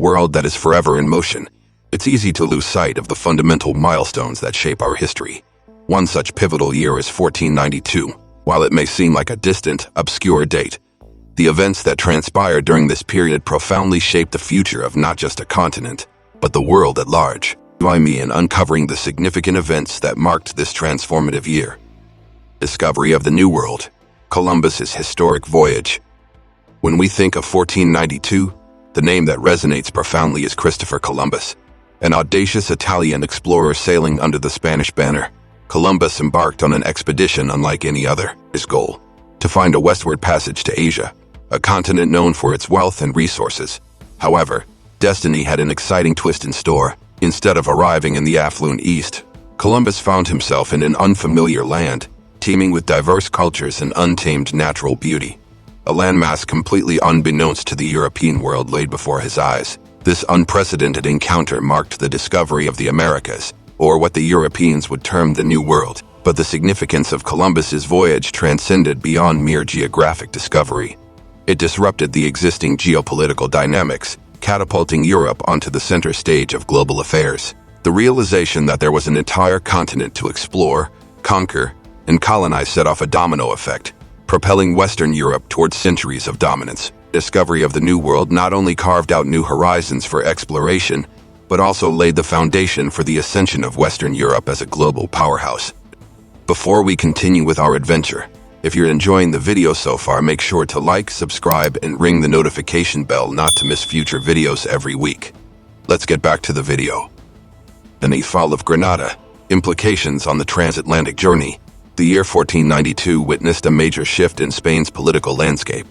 world that is forever in motion, it's easy to lose sight of the fundamental milestones that shape our history. One such pivotal year is 1492. While it may seem like a distant, obscure date, the events that transpired during this period profoundly shaped the future of not just a continent, but the world at large. Join me in uncovering the significant events that marked this transformative year. Discovery of the New World. Columbus's historic voyage. When we think of 1492, the name that resonates profoundly is Christopher Columbus, an audacious Italian explorer sailing under the Spanish banner. Columbus embarked on an expedition unlike any other. His goal: to find a westward passage to Asia, a continent known for its wealth and resources. However, destiny had an exciting twist in store. Instead of arriving in the affluent East, Columbus found himself in an unfamiliar land, teeming with diverse cultures and untamed natural beauty. A landmass completely unbeknownst to the European world laid before his eyes. This unprecedented encounter marked the discovery of the Americas, or what the Europeans would term the New World. But the significance of Columbus's voyage transcended beyond mere geographic discovery. It disrupted the existing geopolitical dynamics, catapulting Europe onto the center stage of global affairs. The realization that there was an entire continent to explore, conquer, and colonize set off a domino effect, propelling Western Europe towards centuries of dominance. Discovery of the New World not only carved out new horizons for exploration, but also laid the foundation for the ascension of Western Europe as a global powerhouse. Before we continue with our adventure, if you're enjoying the video so far, make sure to like, subscribe, and ring the notification bell not to miss future videos every week. Let's get back to the video. The fall of Granada. Implications on the transatlantic journey. The year 1492 witnessed a major shift in Spain's political landscape.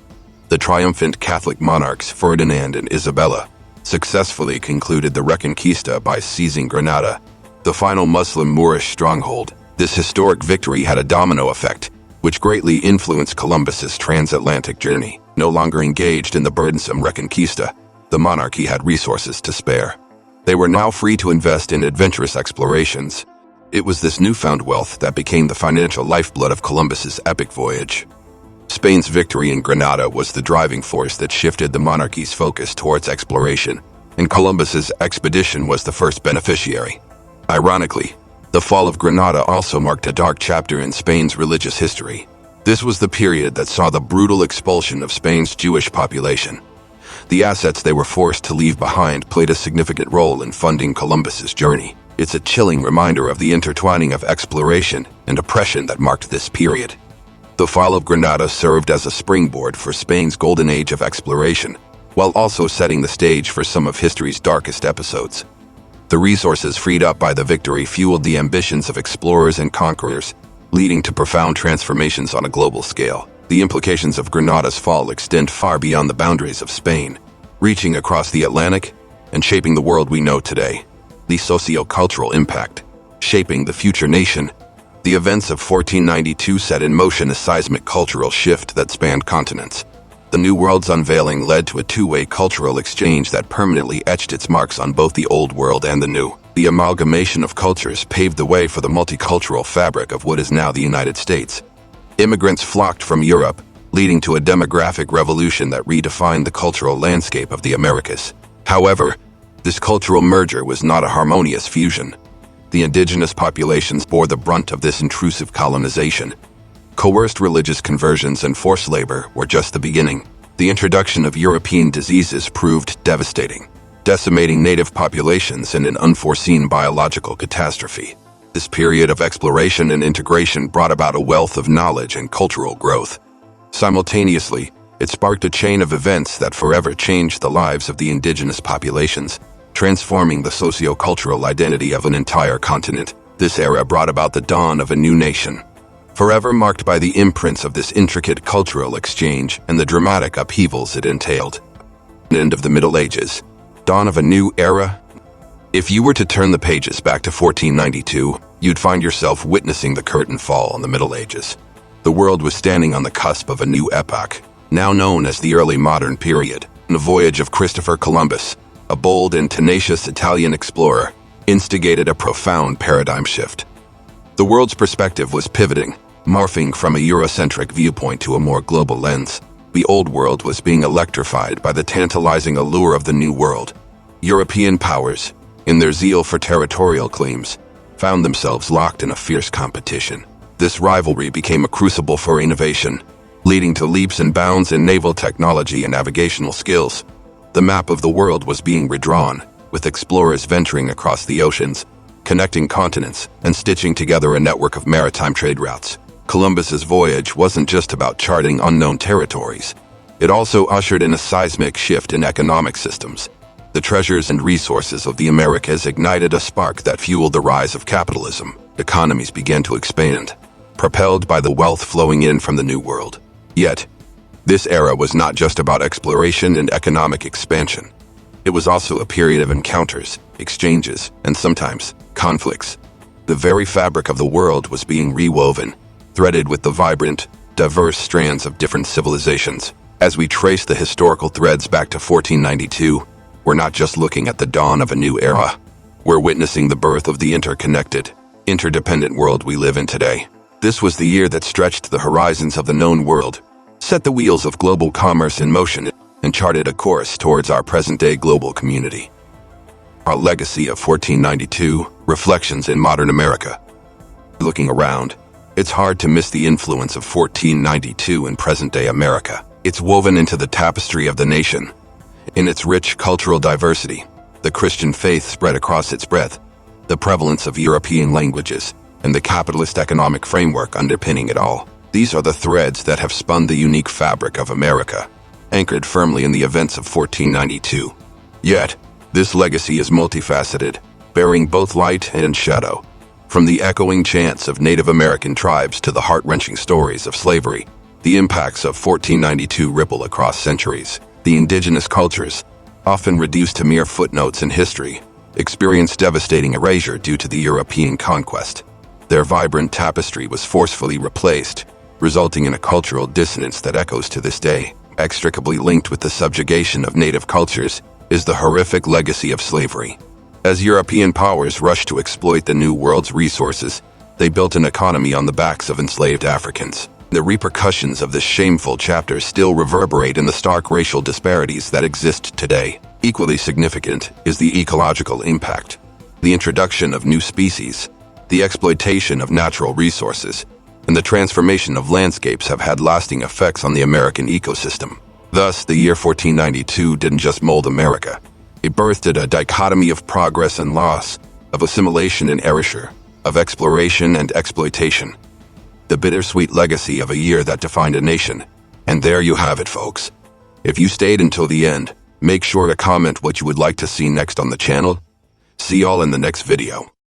The triumphant Catholic monarchs Ferdinand and Isabella successfully concluded the Reconquista by seizing Granada, the final Muslim Moorish stronghold. This historic victory had a domino effect, which greatly influenced Columbus's transatlantic journey. No longer engaged in the burdensome Reconquista, the monarchy had resources to spare. They were now free to invest in adventurous explorations. It was this newfound wealth that became the financial lifeblood of Columbus's epic voyage. Spain's victory in Granada was the driving force that shifted the monarchy's focus towards exploration, and Columbus's expedition was the first beneficiary. Ironically, the fall of Granada also marked a dark chapter in Spain's religious history. This was the period that saw the brutal expulsion of Spain's Jewish population. The assets they were forced to leave behind played a significant role in funding Columbus's journey. It's a chilling reminder of the intertwining of exploration and oppression that marked this period. The fall of Granada served as a springboard for Spain's golden age of exploration, while also setting the stage for some of history's darkest episodes. The resources freed up by the victory fueled the ambitions of explorers and conquerors, leading to profound transformations on a global scale. The implications of Granada's fall extend far beyond the boundaries of Spain, reaching across the Atlantic and shaping the world we know today. The socio-cultural impact. Shaping the future nation. The events of 1492 set in motion a seismic cultural shift that spanned continents. The New World's unveiling led to a two-way cultural exchange that permanently etched its marks on both the Old World and the New. The amalgamation of cultures paved the way for the multicultural fabric of what is now the United States. Immigrants flocked from Europe, leading to a demographic revolution that redefined the cultural landscape of the Americas. However, this cultural merger was not a harmonious fusion. The indigenous populations bore the brunt of this intrusive colonization. Coerced religious conversions and forced labor were just the beginning. The introduction of European diseases proved devastating, decimating native populations in an unforeseen biological catastrophe. This period of exploration and integration brought about a wealth of knowledge and cultural growth. Simultaneously, it sparked a chain of events that forever changed the lives of the indigenous populations, transforming the socio-cultural identity of an entire continent. This era brought about the dawn of a new nation, forever marked by the imprints of this intricate cultural exchange and the dramatic upheavals it entailed. End of the Middle Ages. Dawn of a new era. If you were to turn the pages back to 1492, you'd find yourself witnessing the curtain fall on the Middle Ages. The world was standing on the cusp of a new epoch, now known as the early modern period. The voyage of Christopher Columbus, a bold and tenacious Italian explorer, instigated a profound paradigm shift. The world's perspective was pivoting, morphing from a Eurocentric viewpoint to a more global lens. The Old World was being electrified by the tantalizing allure of the New World, European powers, in their zeal for territorial claims, found themselves locked in a fierce competition. This rivalry became a crucible for innovation, leading to leaps and bounds in naval technology and navigational skills. The map of the world was being redrawn, with explorers venturing across the oceans, connecting continents, and stitching together a network of maritime trade routes. Columbus's voyage wasn't just about charting unknown territories. It also ushered in a seismic shift in economic systems. The treasures and resources of the Americas ignited a spark that fueled the rise of capitalism. Economies began to expand, propelled by the wealth flowing in from the New World. Yet, this era was not just about exploration and economic expansion. It was also a period of encounters, exchanges, and sometimes conflicts. The very fabric of the world was being rewoven, threaded with the vibrant, diverse strands of different civilizations. As we trace the historical threads back to 1492, we're not just looking at the dawn of a new era. We're witnessing the birth of the interconnected, interdependent world we live in today. This was the year that stretched the horizons of the known world, set the wheels of global commerce in motion, and charted a course towards our present-day global community. Our legacy of 1492, Reflections in Modern America. Looking around, it's hard to miss the influence of 1492 in present-day America. It's woven into the tapestry of the nation. In its rich cultural diversity, the Christian faith spread across its breadth, the prevalence of European languages, and the capitalist economic framework underpinning it all. These are the threads that have spun the unique fabric of America, anchored firmly in the events of 1492. Yet, this legacy is multifaceted, bearing both light and shadow. From the echoing chants of Native American tribes to the heart-wrenching stories of slavery, the impacts of 1492 ripple across centuries. The indigenous cultures, often reduced to mere footnotes in history, experienced devastating erasure due to the European conquest. Their vibrant tapestry was forcefully replaced, resulting in a cultural dissonance that echoes to this day. Inextricably linked with the subjugation of native cultures is the horrific legacy of slavery. As European powers rushed to exploit the New World's resources, they built an economy on the backs of enslaved Africans. The repercussions of this shameful chapter still reverberate in the stark racial disparities that exist today. Equally significant is the ecological impact. The introduction of new species, the exploitation of natural resources, and the transformation of landscapes have had lasting effects on the American ecosystem. Thus, the year 1492 didn't just mold America. It birthed a dichotomy of progress and loss, of assimilation and erasure, of exploration and exploitation. The bittersweet legacy of a year that defined a nation. And there you have it, folks. If you stayed until the end, make sure to comment what you would like to see next on the channel. See y'all in the next video.